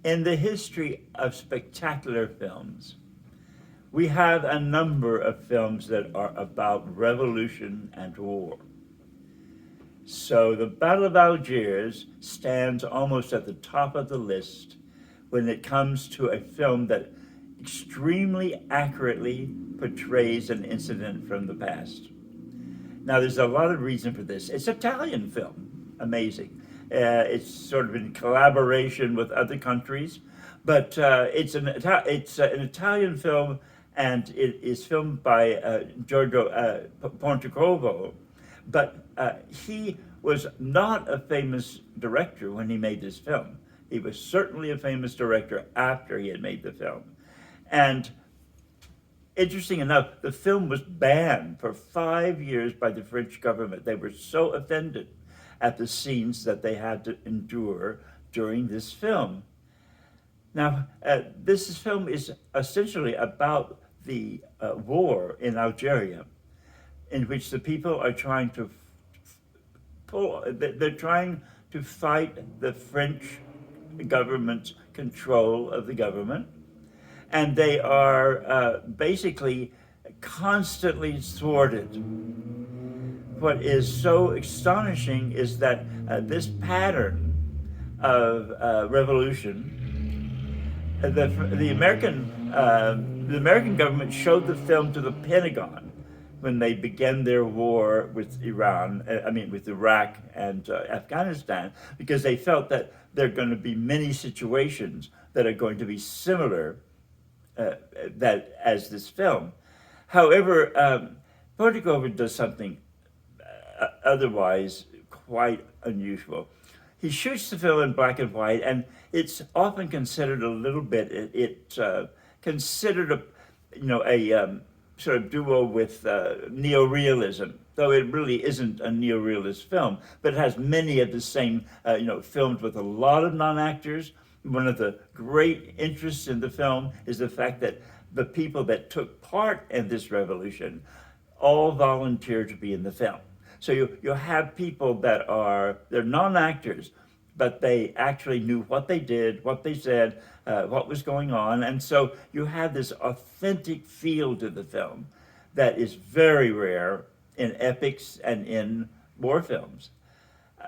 In the history of spectacular films, we have a number of films that are about revolution and war. So the Battle of Algiers stands almost at the top of the list when it comes to a film that extremely accurately portrays an incident from the past. Now, there's a lot of reason for this. It's an Italian film, amazing. It's sort of in collaboration with other countries, but it's an Italian film, and it is filmed by Giorgio Pontecorvo. But he was not a famous director when he made this film. He was certainly a famous director after he had made the film. And interesting enough, the film was banned for 5 years by the French government. They were so offended at the scenes that they had to endure during this film. Now, this film is essentially about the war in Algeria, in which the people are trying to they're trying to fight the French government's control of the government, and they are basically constantly thwarted. What is so astonishing is that this pattern of revolution, the American government showed the film to the Pentagon when they began their war with with Iraq and Afghanistan, because they felt that there are going to be many situations that are going to be similar as this film. However, Pontecorvo does something otherwise quite unusual. He shoots the film in black and white, and it's often considered a little bit. Considered a sort of duo with neorealism, though it really isn't a neorealist film, but it has many of the same, filmed with a lot of non-actors. One of the great interests in the film is the fact that the people that took part in this revolution all volunteered to be in the film. So you have people they're non-actors, but they actually knew what they did, what they said, what was going on. And so you have this authentic feel to the film that is very rare in epics and in war films.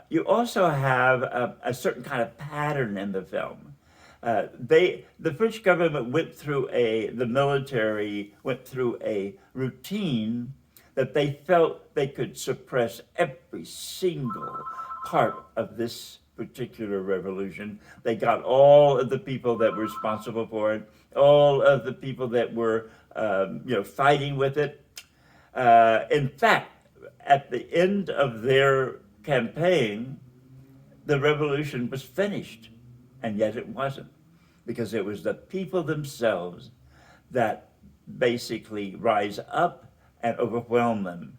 You also have a certain kind of pattern in the film. The French government the military went through a routine that they felt they could suppress every single part of this particular revolution. They got all of the people that were responsible for it, all of the people that were, fighting with it. In fact, at the end of their campaign, the revolution was finished, and yet it wasn't, because it was the people themselves that basically rise up and overwhelm them.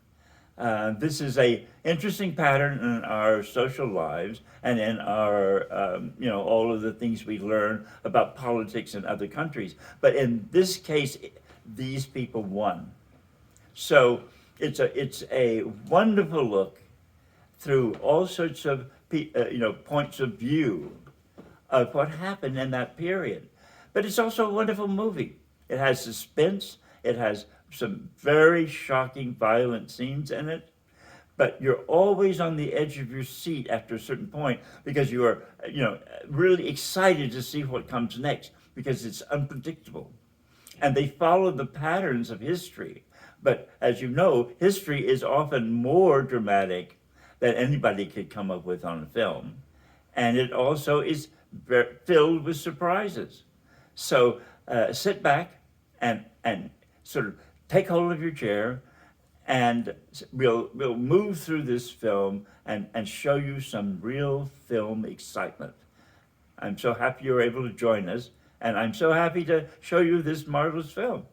This is a interesting pattern in our social lives and in our, all of the things we learn about politics in other countries. But in this case, these people won. So it's a wonderful look through all sorts of points of view of what happened in that period. But it's also a wonderful movie. It has suspense. It has some very shocking, violent scenes in it, but you're always on the edge of your seat after a certain point, because you are, really excited to see what comes next, because it's unpredictable. And they follow the patterns of history. But as you know, history is often more dramatic than anybody could come up with on a film. And it also is filled with surprises. So sit back and sort of take hold of your chair, and we'll move through this film and show you some real film excitement. I'm so happy you're able to join us, and I'm so happy to show you this marvelous film.